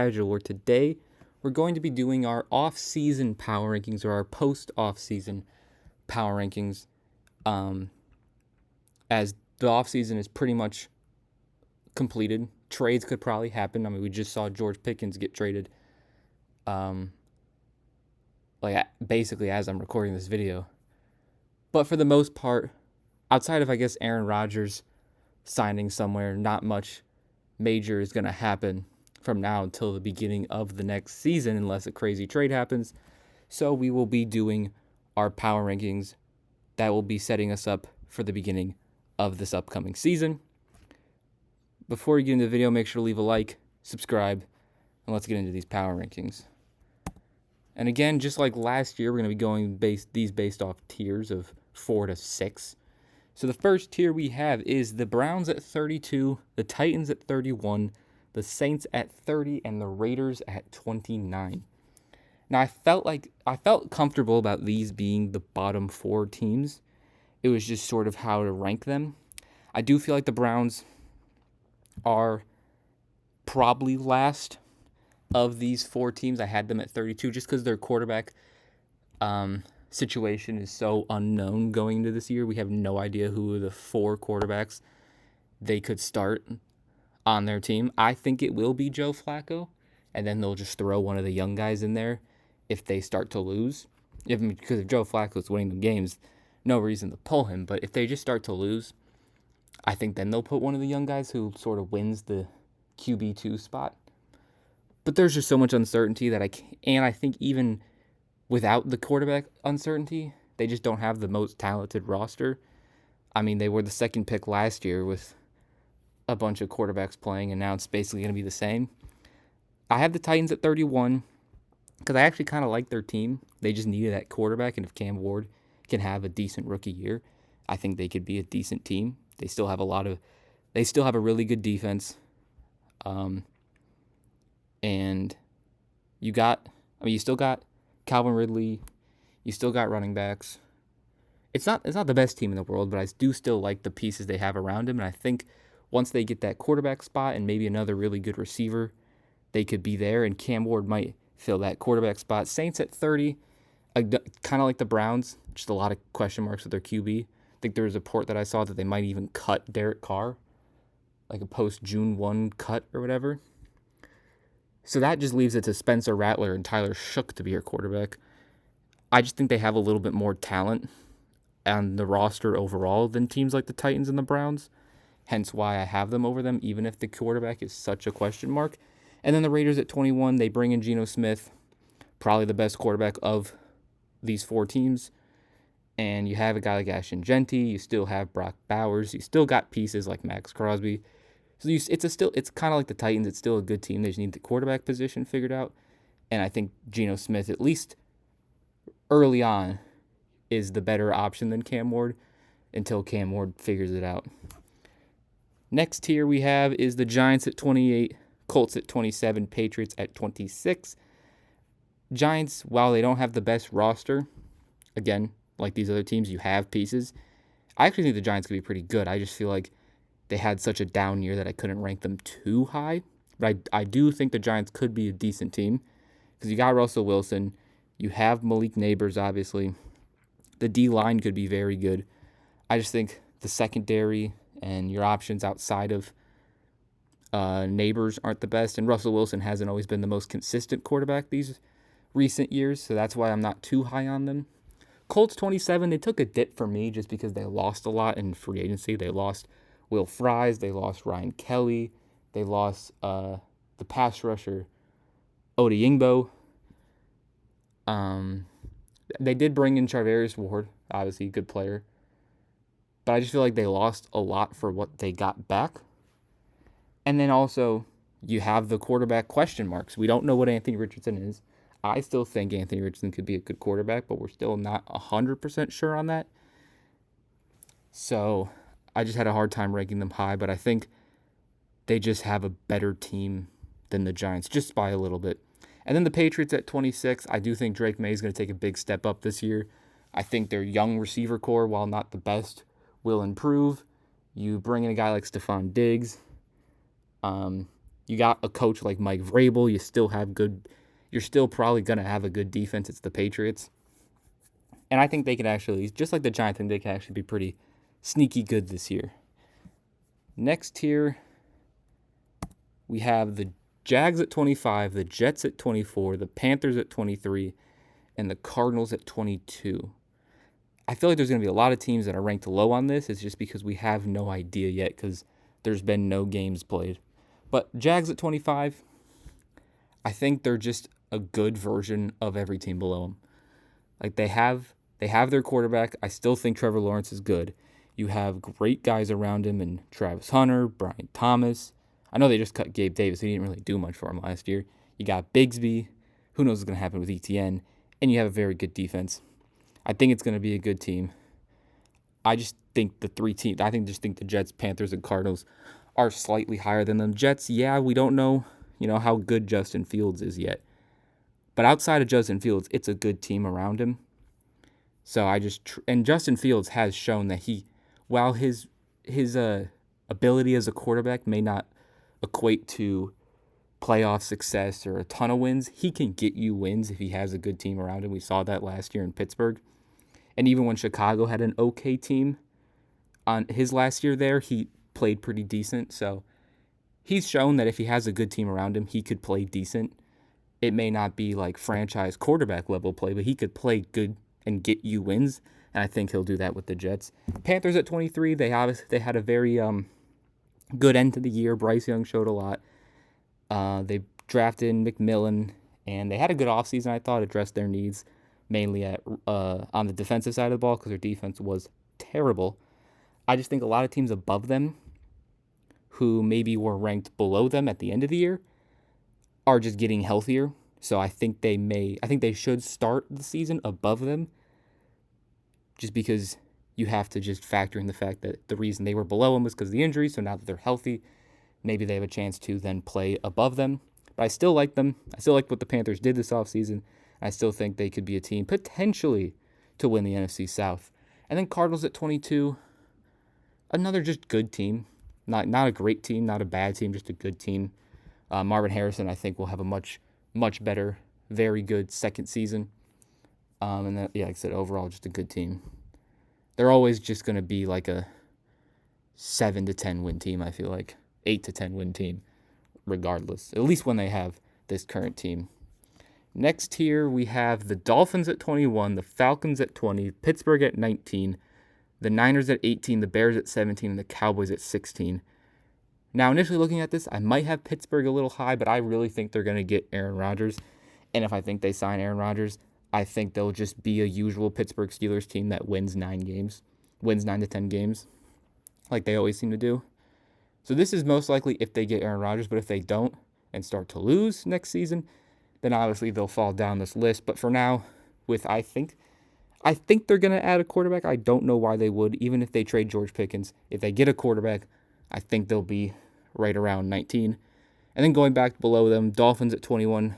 Where today we're going to be doing our off-season power rankings or our post-off-season power rankings, as the off-season is pretty much completed. Trades could probably happen. I mean, we just saw George Pickens get traded, basically as I'm recording this video. But for the most part, outside of, I guess, Aaron Rodgers signing somewhere, not much major is going to happen from now until the beginning of the next season unless a crazy trade happens. So we will be doing our power rankings that will be setting us up for the beginning of this upcoming season. Before you get into the video, make sure to leave a like, subscribe, and let's get into these power rankings. And again, just like last year, we're going to be going based off tiers of 4 to 6. So the first tier we have is the Browns at 32, the Titans at 31, the Saints at 30, and the Raiders at 29. Now, I felt comfortable about these being the bottom 4 teams. It was just sort of how to rank them. I do feel like the Browns are probably last of these 4 teams. I had them at 32 just because their quarterback situation is so unknown going into this year. We have no idea who the 4 quarterbacks they could start on their team. I think it will be Joe Flacco, and then they'll just throw one of the young guys in there if they start to lose. Because if Joe Flacco's winning the games, no reason to pull him. But if they just start to lose, I think then they'll put one of the young guys who sort of wins the QB2 spot. But there's just so much uncertainty that I think even without the quarterback uncertainty, they just don't have the most talented roster. I mean, they were the second pick last year with a bunch of quarterbacks playing, and now it's basically going to be the same. I have the Titans at 31 because I actually kind of like their team. They just needed that quarterback, and if Cam Ward can have a decent rookie year, I think they could be a decent team. They still have a really good defense. And you still got Calvin Ridley, you still got running backs. It's not the best team in the world, but I do still like the pieces they have around him, and I think once they get that quarterback spot and maybe another really good receiver, they could be there, and Cam Ward might fill that quarterback spot. Saints at 30, kind of like the Browns, just a lot of question marks with their QB. I think there was a report that I saw that they might even cut Derek Carr, like a post-June 1 cut or whatever. So that just leaves it to Spencer Rattler and Tyler Shook to be your quarterback. I just think they have a little bit more talent on the roster overall than teams like the Titans and the Browns. Hence why I have them over them, even if the quarterback is such a question mark. And then the Raiders at 21, they bring in Geno Smith, probably the best quarterback of these 4 teams. And you have a guy like Ashton Genty. You still have Brock Bowers. You still got pieces like Max Crosby. So it's kind of like the Titans. It's still a good team. They just need the quarterback position figured out. And I think Geno Smith, at least early on, is the better option than Cam Ward until Cam Ward figures it out. Next tier we have is the Giants at 28, Colts at 27, Patriots at 26. Giants, while they don't have the best roster, again, like these other teams, you have pieces. I actually think the Giants could be pretty good. I just feel like they had such a down year that I couldn't rank them too high. But I do think the Giants could be a decent team because you got Russell Wilson. You have Malik Neighbors, obviously. The D-line could be very good. I just think the secondary and your options outside of Neighbors aren't the best. And Russell Wilson hasn't always been the most consistent quarterback these recent years, so that's why I'm not too high on them. Colts 27, they took a dip for me just because they lost a lot in free agency. They lost Will Fries, they lost Ryan Kelly, they lost the pass rusher Odeyingbo. They did bring in Charvarius Ward, obviously a good player. But I just feel like they lost a lot for what they got back. And then also, you have the quarterback question marks. We don't know what Anthony Richardson is. I still think Anthony Richardson could be a good quarterback, but we're still not 100% sure on that. So I just had a hard time ranking them high, but I think they just have a better team than the Giants, just by a little bit. And then the Patriots at 26, I do think Drake May is going to take a big step up this year. I think their young receiver core, while not the best, will improve. You bring in a guy like Stephon Diggs. You You got a coach like Mike Vrabel. You're still probably going to have a good defense. It's the Patriots. And I think they can actually, just like the Giants, I think they can actually be pretty sneaky good this year. Next tier, we have the Jags at 25, the Jets at 24, the Panthers at 23, and the Cardinals at 22. I feel like there's going to be a lot of teams that are ranked low on this. It's just because we have no idea yet because there's been no games played. But Jags at 25, I think they're just a good version of every team below them. Like they have their quarterback. I still think Trevor Lawrence is good. You have great guys around him and Travis Hunter, Brian Thomas. I know they just cut Gabe Davis. He didn't really do much for him last year. You got Bigsby. Who knows what's going to happen with ETN? And you have a very good defense. I think it's going to be a good team. I just think the the Jets, Panthers, and Cardinals are slightly higher than them. Jets, yeah, we don't know, how good Justin Fields is yet. But outside of Justin Fields, it's a good team around him. So and Justin Fields has shown that while his ability as a quarterback may not equate to playoff success or a ton of wins, he can get you wins if he has a good team around him. We saw that last year in Pittsburgh. And even when Chicago had an okay team on his last year there, he played pretty decent. So he's shown that if he has a good team around him, he could play decent. It may not be like franchise quarterback level play, but he could play good and get you wins. And I think he'll do that with the Jets. Panthers at 23, they had a very good end to the year. Bryce Young showed a lot. They drafted McMillan, and they had a good offseason, I thought, addressed their needs, mainly on the defensive side of the ball because their defense was terrible. I just think a lot of teams above them who maybe were ranked below them at the end of the year are just getting healthier. So I think they should start the season above them just because you have to just factor in the fact that the reason they were below them was because of the injury. So now that they're healthy, maybe they have a chance to then play above them. But I still like them. I still like what the Panthers did this offseason. I still think they could be a team potentially to win the NFC South. And then Cardinals at 22, another just good team. Not a great team, not a bad team, just a good team. Marvin Harrison, I think, will have a much, much better, very good second season. And then, like I said, overall, just a good team. They're always just going to be like a 7 to 10 win team, I feel like. 8 to 10 win team, regardless. At least when they have this current team. Next here, we have the Dolphins at 21, the Falcons at 20, Pittsburgh at 19, the Niners at 18, the Bears at 17, and the Cowboys at 16. Now, initially looking at this, I might have Pittsburgh a little high, but I really think they're going to get Aaron Rodgers. And if I think they sign Aaron Rodgers, I think they'll just be a usual Pittsburgh Steelers team that wins 9 to 10 games, like they always seem to do. So this is most likely if they get Aaron Rodgers, but if they don't and start to lose next season, then obviously they'll fall down this list. But for now, I think they're going to add a quarterback. I don't know why they would, even if they trade George Pickens. If they get a quarterback, I think they'll be right around 19. And then going back below them, Dolphins at 21.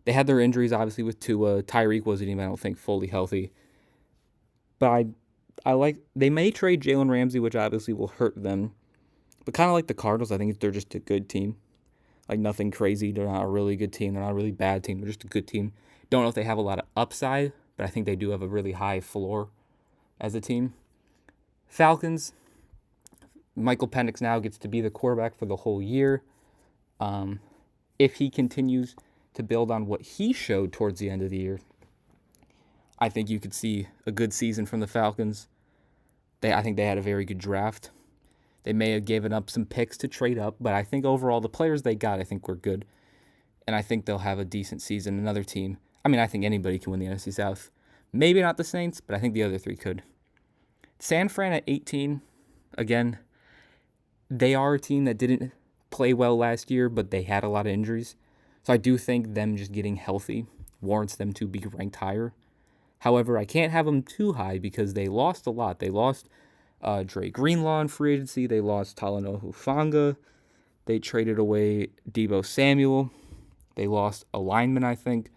They had their injuries, obviously, with Tua. Tyreek wasn't even, I don't think, fully healthy. But they may trade Jalen Ramsey, which obviously will hurt them. But kind of like the Cardinals, I think they're just a good team. Like nothing crazy. They're not a really good team. They're not a really bad team. They're just a good team. Don't know if they have a lot of upside, but I think they do have a really high floor as a team. Falcons, Michael Penix now gets to be the quarterback for the whole year. If he continues to build on what he showed towards the end of the year, I think you could see a good season from the Falcons. I think they had a very good draft. They may have given up some picks to trade up, but I think overall the players they got, I think, were good. And I think they'll have a decent season. Another team. I mean, I think anybody can win the NFC South. Maybe not the Saints, but I think the other 3 could. San Fran at 18, again, they are a team that didn't play well last year, but they had a lot of injuries. So I do think them just getting healthy warrants them to be ranked higher. However, I can't have them too high because they lost a lot. They lost Dre Greenlaw in free agency. They lost Talanoa Hufanga. They traded away Deebo Samuel. They lost a lineman, I think.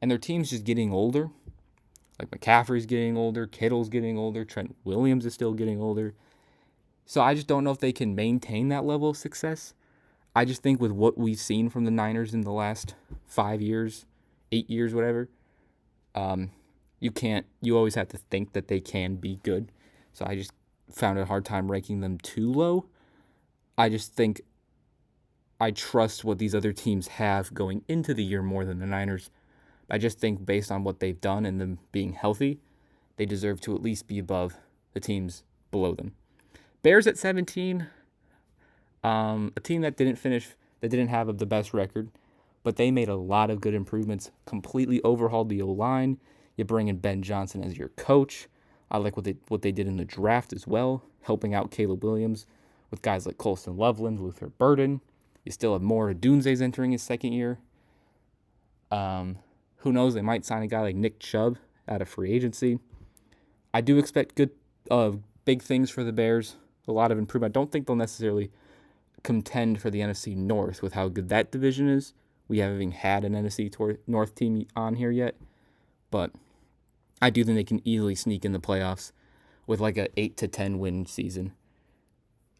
And their team's just getting older. Like McCaffrey's getting older. Kittle's getting older. Trent Williams is still getting older. So I just don't know if they can maintain that level of success. I just think with what we've seen from the Niners in the last 5 years, 8 years, whatever, you always have to think that they can be good. So I just found it a hard time ranking them too low. I just think I trust what these other teams have going into the year more than the Niners. I just think based on what they've done and them being healthy, they deserve to at least be above the teams below them. Bears at 17, a team that didn't have the best record, but they made a lot of good improvements, completely overhauled the O-line. You bring in Ben Johnson as your coach. I like what they did in the draft as well, helping out Caleb Williams with guys like Colston Loveland, Luther Burden. You still have more. Dunze's entering his second year. Who knows? They might sign a guy like Nick Chubb out of free agency. I do expect good, big things for the Bears. A lot of improvement. I don't think they'll necessarily contend for the NFC North with how good that division is. We haven't even had an NFC North team on here yet, but I do think they can easily sneak in the playoffs with like a 8 to 10 win season.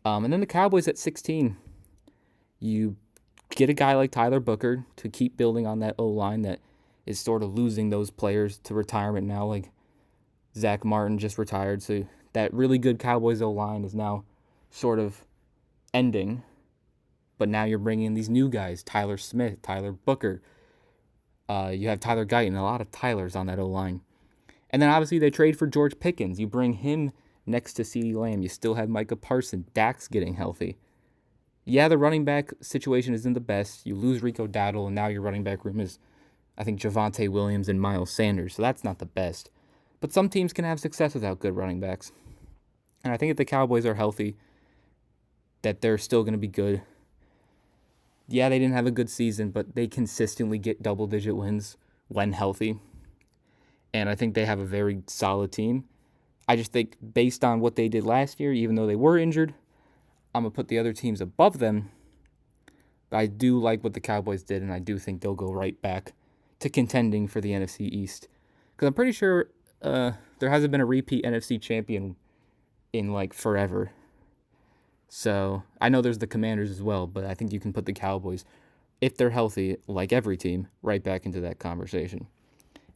And then the Cowboys at 16. You get a guy like Tyler Booker to keep building on that O-line that is sort of losing those players to retirement now, like Zach Martin just retired. So that really good Cowboys O-line is now sort of ending. But now you're bringing in these new guys, Tyler Smith, Tyler Booker. You have Tyler Guyton, a lot of Tylers on that O-line. And then obviously they trade for George Pickens. You bring him next to CeeDee Lamb. You still have Micah Parsons. Dak's getting healthy. Yeah, the running back situation isn't the best. You lose Rico Dowdle, and now your running back room is, I think, Javonte Williams and Miles Sanders. So that's not the best. But some teams can have success without good running backs. And I think if the Cowboys are healthy, that they're still going to be good. Yeah, they didn't have a good season, but they consistently get double-digit wins when healthy. And I think they have a very solid team. I just think based on what they did last year, even though they were injured, I'm going to put the other teams above them. But I do like what the Cowboys did, and I do think they'll go right back to contending for the NFC East. Because I'm pretty sure there hasn't been a repeat NFC champion in like forever. So I know there's the Commanders as well, but I think you can put the Cowboys, if they're healthy, like every team, right back into that conversation.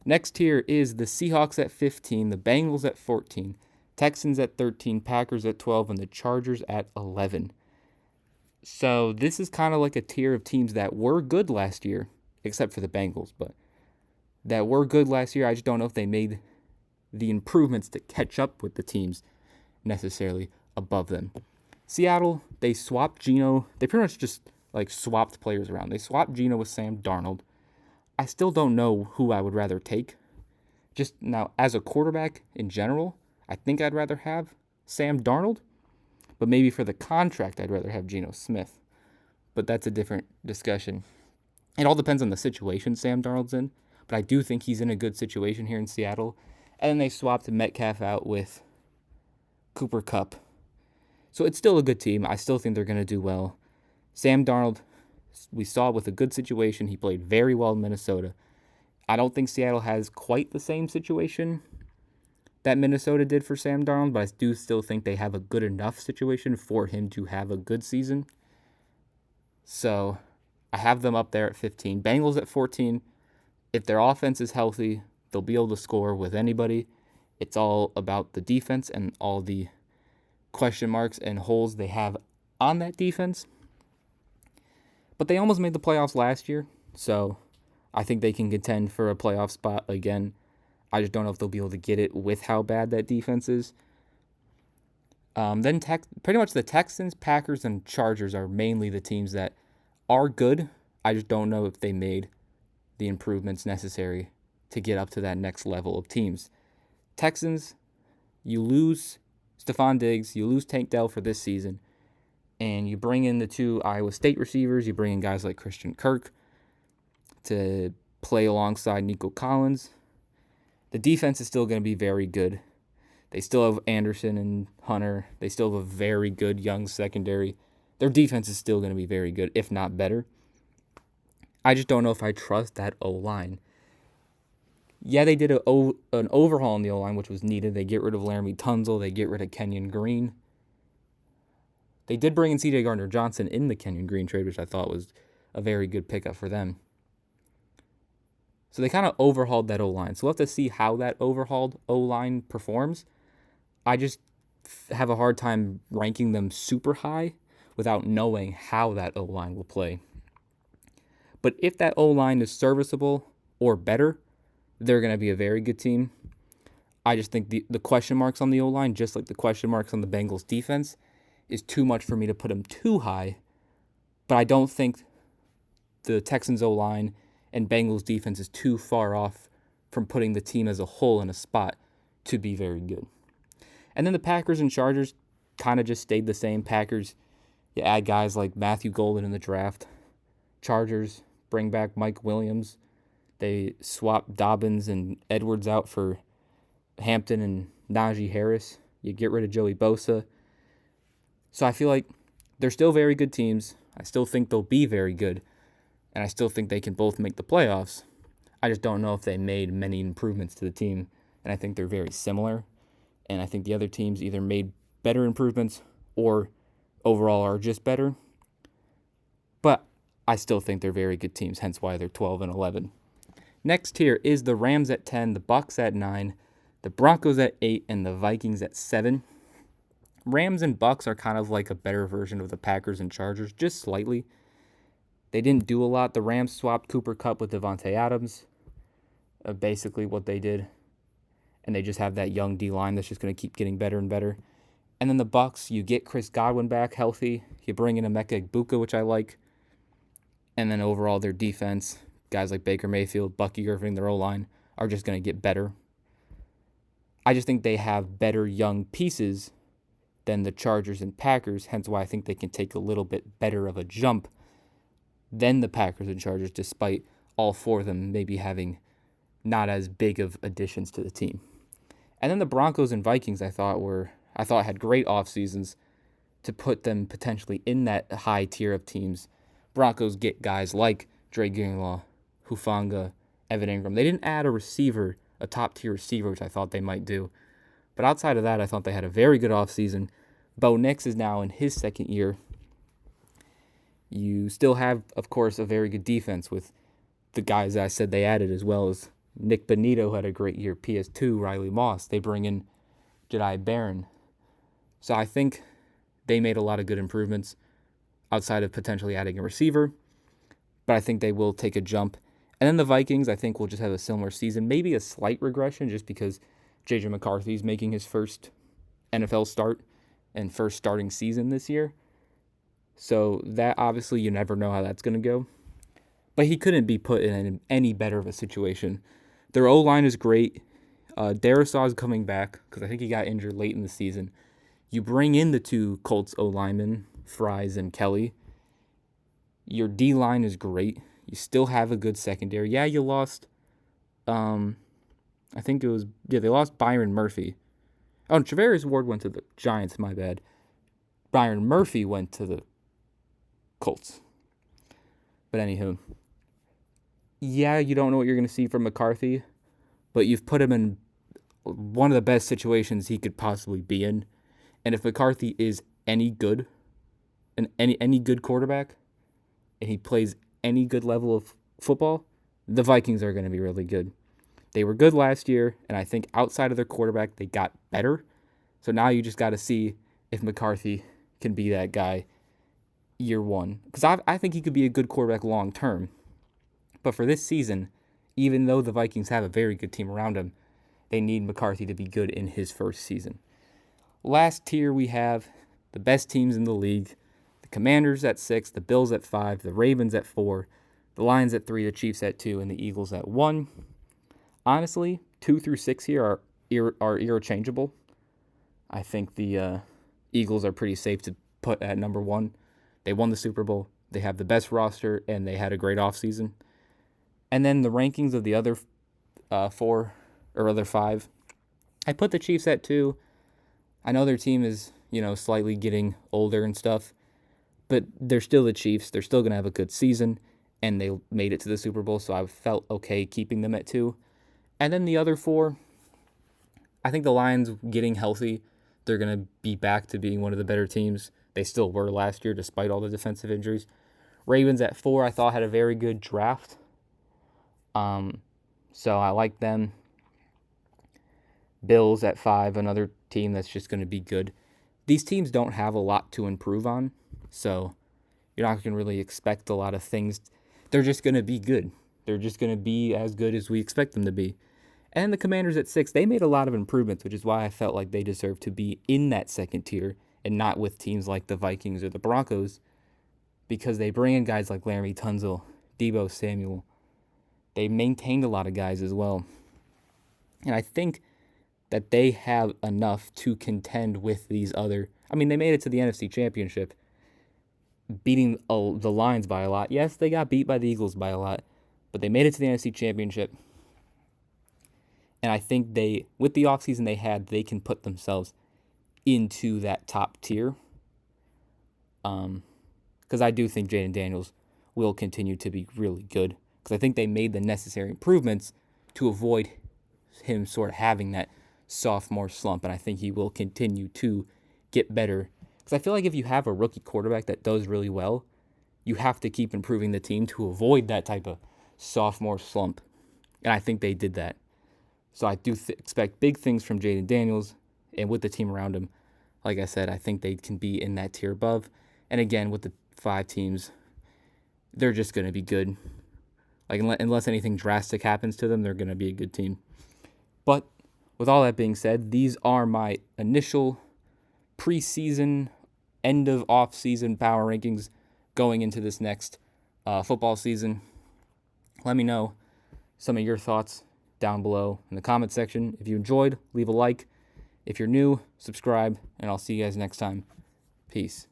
Next tier is the Seahawks at 15, the Bengals at 14, Texans at 13, Packers at 12, and the Chargers at 11. So this is kind of like a tier of teams that were good last year, except for the Bengals, but that were good last year. I just don't know if they made the improvements to catch up with the teams necessarily above them. Seattle, they swapped Geno. They pretty much just like swapped players around. They swapped Geno with Sam Darnold. I still don't know who I would rather take. Just now, as a quarterback in general, I think I'd rather have Sam Darnold. But maybe for the contract, I'd rather have Geno Smith. But that's a different discussion. It all depends on the situation Sam Darnold's in. But I do think he's in a good situation here in Seattle. And then they swapped Metcalf out with Cooper Kupp. So it's still a good team. I still think they're going to do well. Sam Darnold, we saw with a good situation. He played very well in Minnesota. I don't think Seattle has quite the same situation that Minnesota did for Sam Darnold, but I do still think they have a good enough situation for him to have a good season. So I have them up there at 15. Bengals at 14. If their offense is healthy, they'll be able to score with anybody. It's all about the defense and all the question marks and holes they have on that defense. But they almost made the playoffs last year, so I think they can contend for a playoff spot again. I just don't know if they'll be able to get it with how bad that defense is. Then pretty much the Texans, Packers, and Chargers are mainly the teams that are good. I just don't know if they made the improvements necessary to get up to that next level of teams. Texans, you lose Stephon Diggs, you lose Tank Dell for this season, and you bring in the two Iowa State receivers. You bring in guys like Christian Kirk to play alongside Nico Collins. The defense is still going to be very good. They still have Anderson and Hunter. They still have a very good young secondary. Their defense is still going to be very good, if not better. I just don't know if I trust that O-line. Yeah, they did an overhaul in the O-line, which was needed. They get rid of Laramie Tunzel. They get rid of Kenyon Green. They did bring in C.J. Gardner-Johnson in the Kenyon Green trade, which I thought was a very good pickup for them. So they kind of overhauled that O-line. So we'll have to see how that overhauled O-line performs. I just have a hard time ranking them super high without knowing how that O-line will play. But if that O-line is serviceable or better, they're going to be a very good team. I just think the question marks on the O-line, just like the question marks on the Bengals defense, is too much for me to put them too high. But I don't think the Texans O-line and Bengals defense is too far off from putting the team as a whole in a spot to be very good. And then the Packers and Chargers kind of just stayed the same. Packers, you add guys like Matthew Golden in the draft. Chargers bring back Mike Williams. They swap Dobbins and Edwards out for Hampton and Najee Harris. You get rid of Joey Bosa. So I feel like they're still very good teams. I still think they'll be very good. And I still think they can both make the playoffs. I just don't know if they made many improvements to the team. And I think they're very similar. And I think the other teams either made better improvements or overall are just better. But I still think they're very good teams, hence why they're 12 and 11. Next tier is the Rams at 10, the Bucs at 9, the Broncos at 8, and the Vikings at 7. Rams and Bucs are kind of like a better version of the Packers and Chargers, just slightly. They didn't do a lot. The Rams swapped Cooper Kupp with Devontae Adams, basically what they did. And they just have that young D-line that's just going to keep getting better and better. And then the Bucs, you get Chris Godwin back healthy. You bring in Emeka Egbuka, which I like. And then overall, their defense, guys like Baker Mayfield, Bucky Irving, their O-line, are just going to get better. I just think they have better young pieces than the Chargers and Packers, hence why I think they can take a little bit better of a jump than the Packers and Chargers, despite all four of them maybe having not as big of additions to the team. And then the Broncos and Vikings I thought had great off seasons to put them potentially in that high tier of teams. Broncos get guys like Dre Greenlaw, Hufanga, Evan Ingram. They didn't add a receiver, a top-tier receiver, which I thought they might do. But outside of that, I thought they had a very good offseason. Bo Nix is now in his second year. You still have, of course, a very good defense with the guys that I said they added, as well as Nick Bonito had a great year. PS2, Riley Moss. They bring in Jedi Barron. So I think they made a lot of good improvements outside of potentially adding a receiver. But I think they will take a jump. And then the Vikings, I think, will just have a similar season. Maybe a slight regression just because J.J. McCarthy is making his first NFL start and first starting season this year. So that, obviously, you never know how that's going to go. But he couldn't be put in any better of a situation. Their O-line is great. Darisaw is coming back because I think he got injured late in the season. You bring in the two Colts O-linemen, Fries and Kelly. Your D-line is great. You still have a good secondary. Yeah, you lost, they lost Byron Murphy. Oh, Travarius Ward went to the Giants, my bad. Byron Murphy went to the Colts. But anywho, yeah, you don't know what you're going to see from McCarthy, but you've put him in one of the best situations he could possibly be in. And if McCarthy is any good, and any good quarterback, and he plays any good level of football, the Vikings are going to be really good. They were good last year, and I think outside of their quarterback, they got better. So now you just got to see if McCarthy can be that guy year one. Because I think he could be a good quarterback long term. But for this season, even though the Vikings have a very good team around him, they need McCarthy to be good in his first season. Last tier, we have the best teams in the league. The Commanders at 6, the Bills at 5, the Ravens at 4, the Lions at 3, the Chiefs at 2, and the Eagles at 1. Honestly, 2 through 6 here are interchangeable. I think the Eagles are pretty safe to put at number 1. They won the Super Bowl. They have the best roster, and they had a great offseason. And then the rankings of the other 4 or other 5, I put the Chiefs at 2. I know their team is, slightly getting older and stuff, but they're still the Chiefs. They're still going to have a good season, and they made it to the Super Bowl, so I felt okay keeping them at 2. And then the other 4, I think the Lions getting healthy, they're going to be back to being one of the better teams. they still were last year despite all the defensive injuries. Ravens at 4, I thought had a very good draft. So I like them. Bills at 5, another team that's just going to be good. These teams don't have a lot to improve on, so you're not going to really expect a lot of things. They're just going to be good. They're just going to be as good as we expect them to be. And the Commanders at 6, they made a lot of improvements, which is why I felt like they deserve to be in that second tier and not with teams like the Vikings or the Broncos, because they bring in guys like Laramie Tunsil, Deebo Samuel. They maintained a lot of guys as well. And I think that they have enough to contend with these other... I mean, they made it to the NFC Championship, beating the Lions by a lot. Yes, they got beat by the Eagles by a lot, but they made it to the NFC Championship. And I think with the offseason they can put themselves into that top tier. Because I do think Jaden Daniels will continue to be really good. Because I think they made the necessary improvements to avoid him sort of having that sophomore slump. And I think he will continue to get better. Because I feel like if you have a rookie quarterback that does really well, you have to keep improving the team to avoid that type of sophomore slump. And I think they did that. So I do expect big things from Jaden Daniels, and with the team around him, like I said, I think they can be in that tier above. And again, with the 5 teams, they're just going to be good. Like unless anything drastic happens to them, they're going to be a good team. But with all that being said, these are my initial preseason, end of off-season power rankings going into this next football season. Let me know some of your thoughts down below in the comment section. If you enjoyed, leave a like. If you're new, subscribe, and I'll see you guys next time. Peace.